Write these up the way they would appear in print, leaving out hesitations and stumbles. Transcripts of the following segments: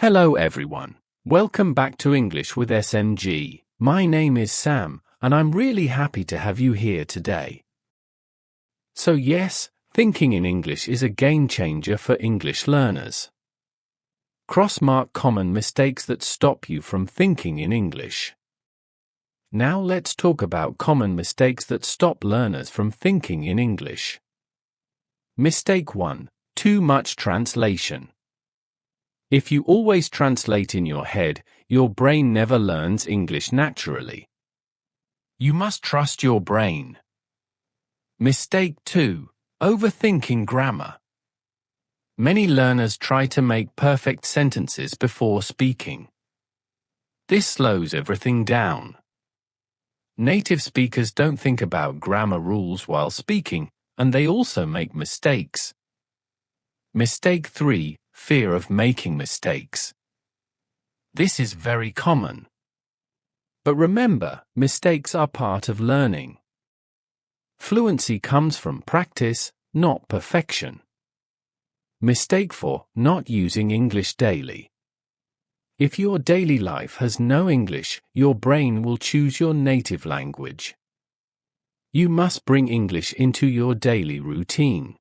Hello everyone. Welcome back to English with SMG. My name is Sam, and I'm really happy to have you here today. So yes, thinking in English is a game changer for English learners. Cross-mark common mistakes that stop you from thinking in English. Now let's talk about common mistakes that stop learners from thinking in English. Mistake 1. Too much translation. If you always translate in your head, your brain never learns English naturally. You must trust your brain. Mistake 2. Overthinking grammar. Many learners try to make perfect sentences before speaking. This slows everything down. Native speakers don't think about grammar rules while speaking, and they also make mistakes. Mistake 3. Fear of making mistakes. This is very common. But remember, mistakes are part of learning. Fluency comes from practice, not perfection. Mistake 4. Not using English daily. If your daily life has no English, your brain will choose your native language. You must bring English into your daily routine.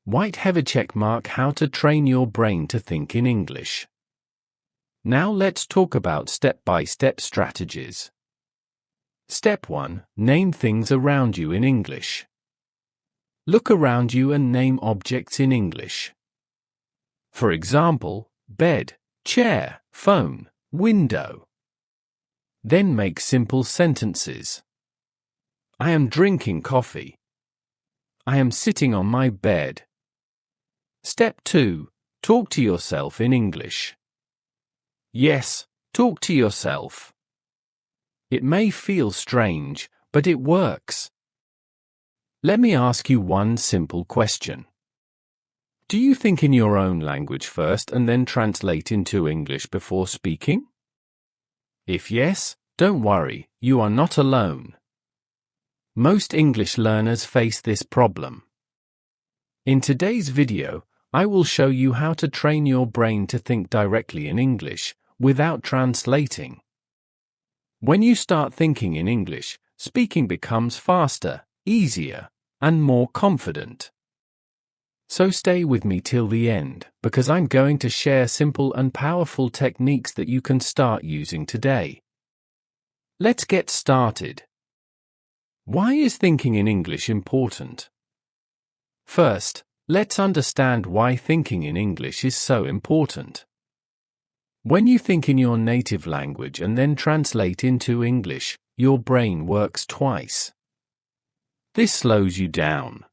White have a check mark how to train your brain to think in English. Now let's talk about step-by-step strategies. Step 1. Name things around you in English. Look around you and name objects in English. For example, bed, chair, phone, window. Then make simple sentences. I am drinking coffee. I am sitting on my bed. Step 2. Talk to yourself in English. Yes, talk to yourself. It may feel strange, but it works. Let me ask you one simple question. Do you think in your own language first and then translate into English before speaking? If yes, don't worry, you are not alone. Most English learners face this problem. In today's video, I will show you how to train your brain to think directly in English, without translating. When you start thinking in English, speaking becomes faster, easier, and more confident. So stay with me till the end, because I'm going to share simple and powerful techniques that you can start using today. Let's get started. Why is thinking in English important? First, let's understand why thinking in English is so important. When you think in your native language and then translate into English, your brain works twice. This slows you down.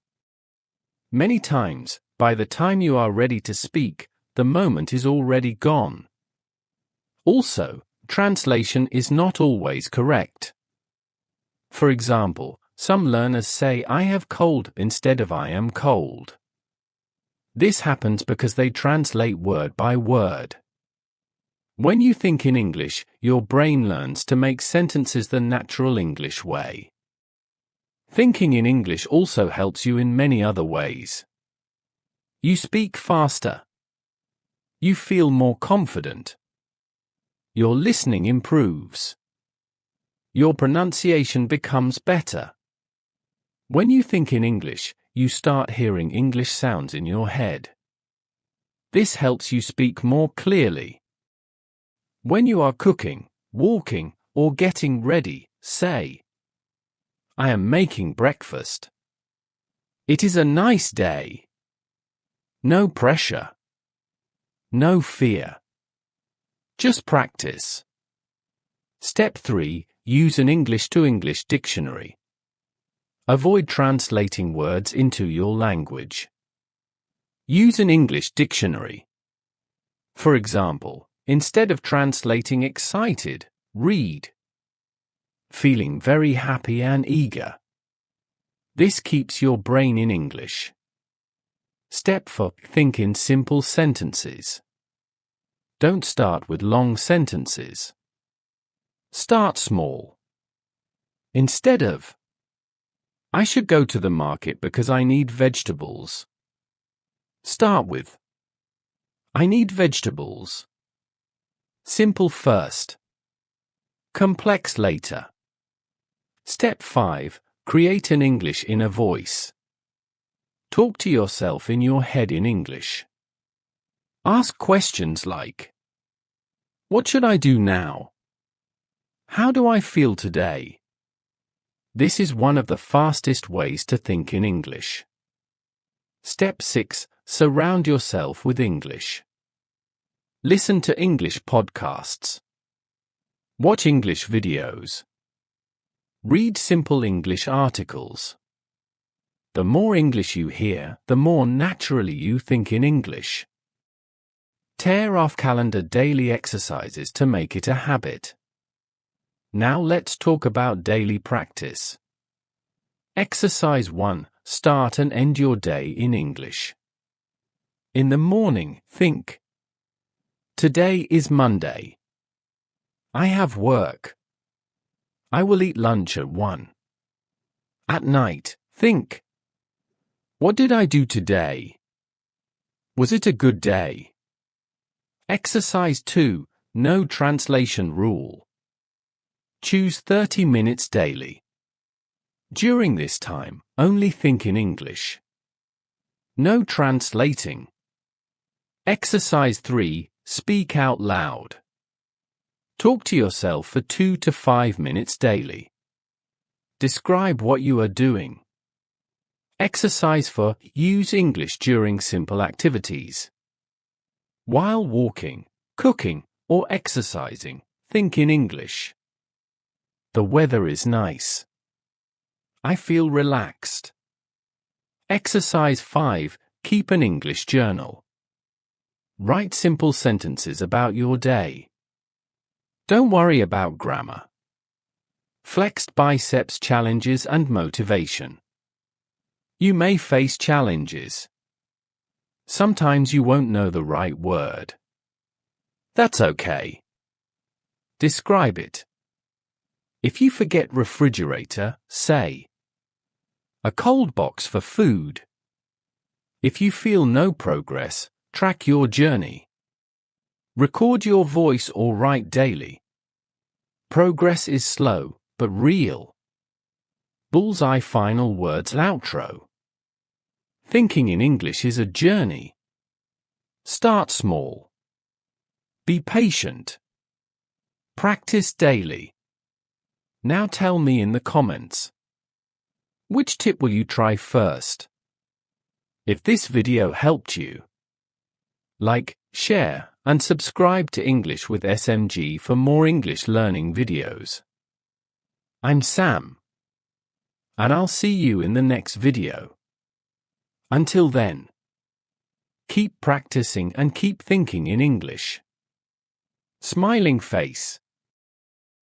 Many times, by the time you are ready to speak, the moment is already gone. Also, translation is not always correct. For example, some learners say I have cold instead of I am cold. This happens because they translate word by word. When you think in English, your brain learns to make sentences the natural English way. Thinking in English also helps you in many other ways. You speak faster. You feel more confident. Your listening improves. Your pronunciation becomes better. When you think in English, you start hearing English sounds in your head. This helps you speak more clearly. When you are cooking, walking, or getting ready, say, I am making breakfast. It is a nice day. No pressure. No fear. Just practice. Step 3. Use an English-to-English dictionary. Avoid translating words into your language. Use an English dictionary. For example, instead of translating excited, read feeling very happy and eager. This keeps your brain in English. Step 4. Think in simple sentences. Don't start with long sentences. Start small. Instead of, I should go to the market because I need vegetables. Start with, I need vegetables. Simple first. Complex later. Step 5. Create an English inner voice. Talk to yourself in your head in English. Ask questions like, what should I do now? How do I feel today? This is one of the fastest ways to think in English. Step 6. Surround yourself with English. Listen to English podcasts. Watch English videos. Read simple English articles. The more English you hear, the more naturally you think in English. Tear off calendar daily exercises to make it a habit. Now let's talk about daily practice. Exercise 1. Start and end your day in English. In the morning, think. Today is Monday. I have work. I will eat lunch at 1. At night, think. What did I do today? Was it a good day? Exercise 2. No translation rule. Choose 30 minutes daily. During this time, only think in English. No translating. Exercise 3. Speak out loud. Talk to yourself for 2 to 5 minutes daily. Describe what you are doing. Exercise 4. Use English during simple activities. While walking, cooking, or exercising, think in English. The weather is nice. I feel relaxed. Exercise 5. Keep an English journal. Write simple sentences about your day. Don't worry about grammar. Flexed biceps challenges and motivation. You may face challenges. Sometimes you won't know the right word. That's okay. Describe it. If you forget refrigerator, say, a cold box for food. If you feel no progress, track your journey. Record your voice or write daily. Progress is slow, but real. Bullseye final words outro. Thinking in English is a journey. Start small. Be patient. Practice daily. Now tell me in the comments. Which tip will you try first? If this video helped you, like, share, and subscribe to English with SMG for more English learning videos. I'm Sam, and I'll see you in the next video. Until then, keep practicing and keep thinking in English. Smiling face.